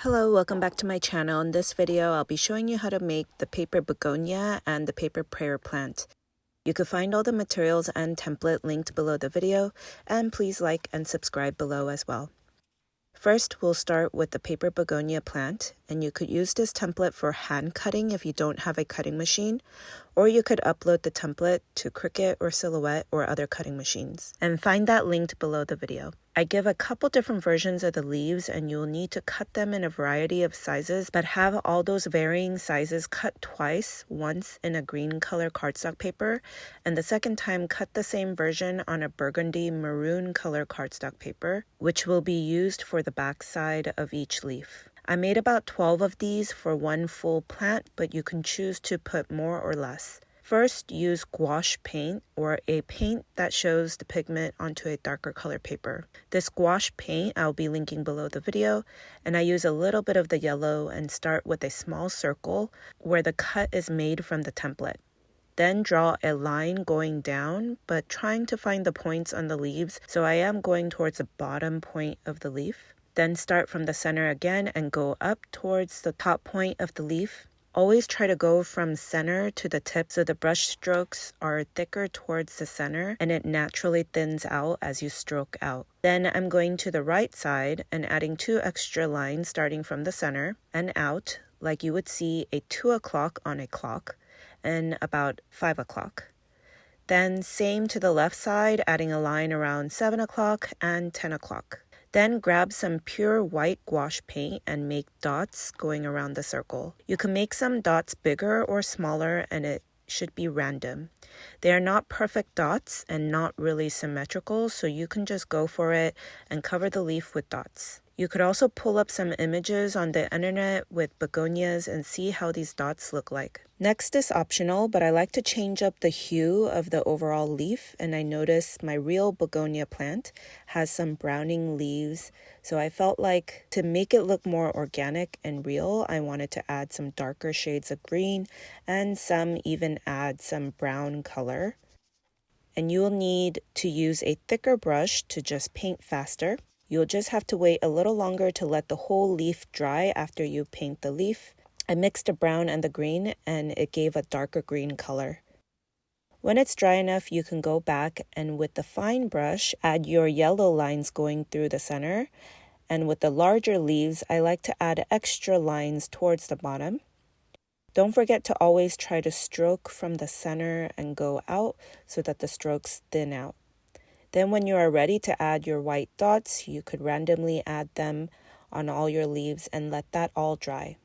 Hello, welcome back to my channel. In this video, I'll be showing you how to make the paper begonia and the paper prayer plant. You can find all the materials and template linked below the video, and please like and subscribe below as well. First, we'll start with the paper begonia plant, and you could use this template for hand cutting if you don't have a cutting machine, or you could upload the template to Cricut or Silhouette or other cutting machines, and find that linked below the video. I give a couple different versions of the leaves, and you'll need to cut them in a variety of sizes, but have all those varying sizes cut twice, once in a green color cardstock paper, and the second time cut the same version on a burgundy maroon color cardstock paper, which will be used for the back side of each leaf. I made about 12 of these for one full plant, but you can choose to put more or less. First, use gouache paint, or a paint that shows the pigment onto a darker color paper. This gouache paint I'll be linking below the video, and I use a little bit of the yellow and start with a small circle where the cut is made from the template. Then draw a line going down, but trying to find the points on the leaves, so I am going towards the bottom point of the leaf. Then start from the center again and go up towards the top point of the leaf. Always try to go from center to the tip so the brush strokes are thicker towards the center and it naturally thins out as you stroke out. Then I'm going to the right side and adding 2 extra lines starting from the center and out, like you would see a 2 o'clock on a clock and about 5 o'clock. Then same to the left side, adding a line around 7 o'clock and 10 o'clock. Then grab some pure white gouache paint and make dots going around the circle. You can make some dots bigger or smaller, and it should be random. They are not perfect dots and not really symmetrical, so you can just go for it and cover the leaf with dots. You could also pull up some images on the internet with begonias and see how these dots look like. Next is optional, but I like to change up the hue of the overall leaf, and I noticed my real begonia plant has some browning leaves, so I felt like to make it look more organic and real, I wanted to add some darker shades of green and some even add some brown color. And you'll need to use a thicker brush to just paint faster. You'll just have to wait a little longer to let the whole leaf dry after you paint the leaf. I mixed the brown and the green, and it gave a darker green color. When it's dry enough, you can go back and with the fine brush, add your yellow lines going through the center. And with the larger leaves, I like to add extra lines towards the bottom. Don't forget to always try to stroke from the center and go out so that the strokes thin out. Then when you are ready to add your white dots, you could randomly add them on all your leaves and let that all dry.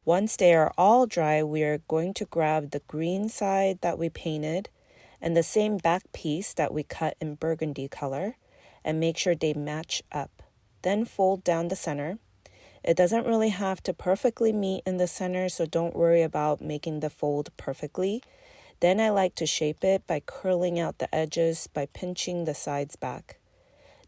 Once they are all dry, we are going to grab the green side that we painted and the same back piece that we cut in burgundy color and make sure they match up. Then fold down the center. It doesn't really have to perfectly meet in the center, so don't worry about making the fold perfectly. Then I like to shape it by curling out the edges by pinching the sides back.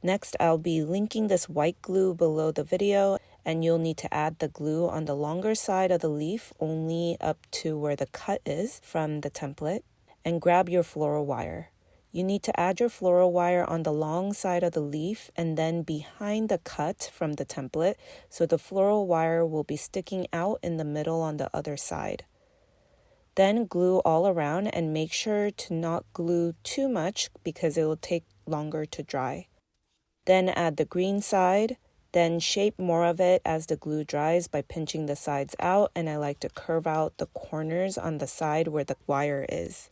Next, I'll be linking this white glue below the video, and you'll need to add the glue on the longer side of the leaf only up to where the cut is from the template, and grab your floral wire. You need to add your floral wire on the long side of the leaf and then behind the cut from the template, so the floral wire will be sticking out in the middle on the other side. Then glue all around and make sure to not glue too much because it will take longer to dry. Then add the green side, then shape more of it as the glue dries by pinching the sides out, and I like to curve out the corners on the side where the wire is.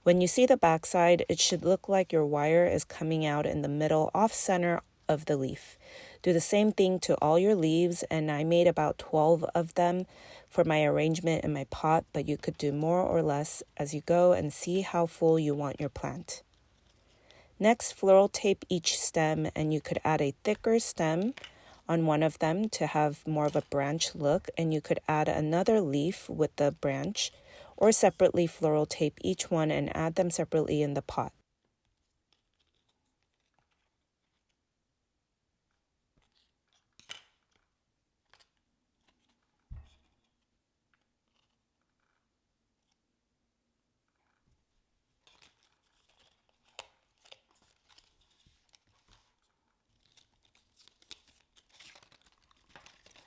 When you see the back side, it should look like your wire is coming out in the middle off center of the leaf. Do the same thing to all your leaves, and I made about 12 of them for my arrangement in my pot, but you could do more or less as you go and see how full you want your plant. Next, floral tape each stem, and you could add a thicker stem on one of them to have more of a branch look, and you could add another leaf with the branch, or separately floral tape each one and add them separately in the pot.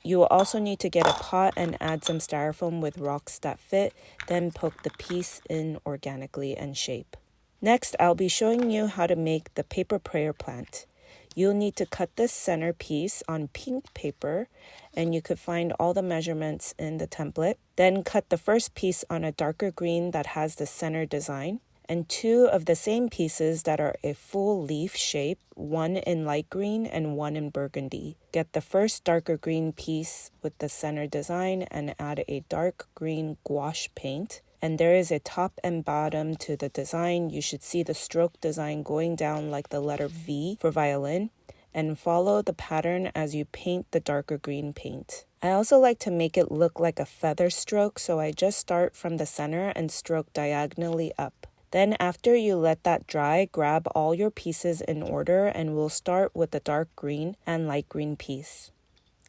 You will also need to get a pot and add some styrofoam with rocks that fit, then poke the piece in organically and shape. Next, I'll be showing you how to make the paper prayer plant. You'll need to cut this center piece on pink paper, and you could find all the measurements in the template. Then cut the first piece on a darker green that has the center design, and two of the same pieces that are a full leaf shape, one in light green and one in burgundy. Get the first darker green piece with the center design and add a dark green gouache paint. And there is a top and bottom to the design. You should see the stroke design going down like the letter V for violin, and follow the pattern as you paint the darker green paint. I also like to make it look like a feather stroke, so I just start from the center and stroke diagonally up. Then after you let that dry, grab all your pieces in order, and we'll start with the dark green and light green piece.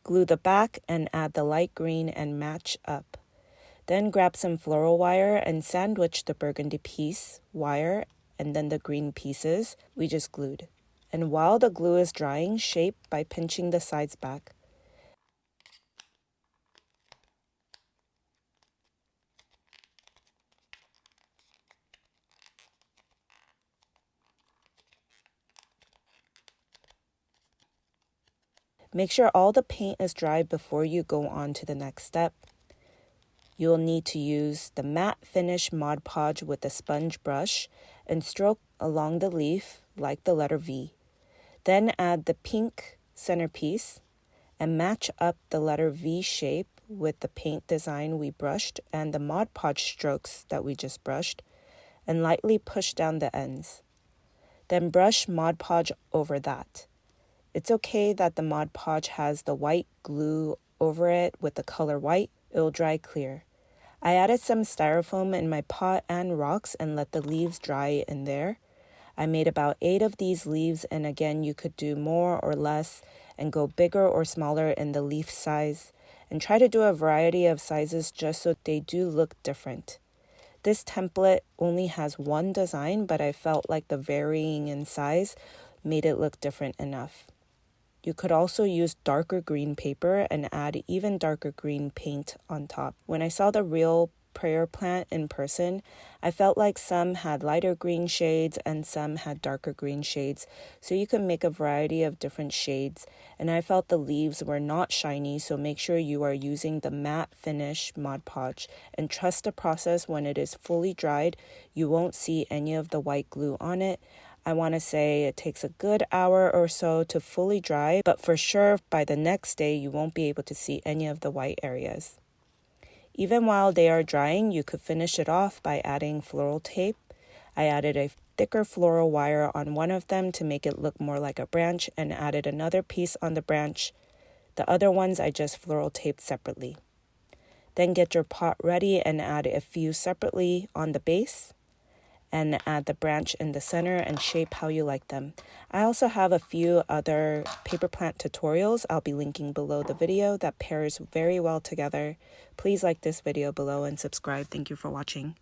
Glue the back and add the light green and match up. Then grab some floral wire and sandwich the burgundy piece, wire, and then the green pieces we just glued. And while the glue is drying, shape by pinching the sides back. Make sure all the paint is dry before you go on to the next step. You'll need to use the matte finish Mod Podge with a sponge brush and stroke along the leaf like the letter V. Then add the pink centerpiece and match up the letter V shape with the paint design we brushed and the Mod Podge strokes that we just brushed, and lightly push down the ends. Then brush Mod Podge over that. It's okay that the Mod Podge has the white glue over it with the color white. It'll dry clear. I added some styrofoam in my pot and rocks and let the leaves dry in there. I made about 8 of these leaves, and again, you could do more or less and go bigger or smaller in the leaf size, and try to do a variety of sizes just so they do look different. This template only has one design, but I felt like the varying in size made it look different enough. You could also use darker green paper and add even darker green paint on top. When I saw the real prayer plant in person, I felt like some had lighter green shades and some had darker green shades, so you can make a variety of different shades. And I felt the leaves were not shiny, so make sure you are using the matte finish Mod Podge and trust the process. When it is fully dried, you won't see any of the white glue on it. I want to say it takes a good hour or so to fully dry, but for sure by the next day you won't be able to see any of the white areas. Even while they are drying, you could finish it off by adding floral tape. I added a thicker floral wire on one of them to make it look more like a branch, and added another piece on the branch. The other ones I just floral taped separately. Then get your pot ready and add a few separately on the base, and add the branch in the center and shape how you like them. I also have a few other paper plant tutorials I'll be linking below the video that pairs very well together. Please like this video below and subscribe. Thank you for watching.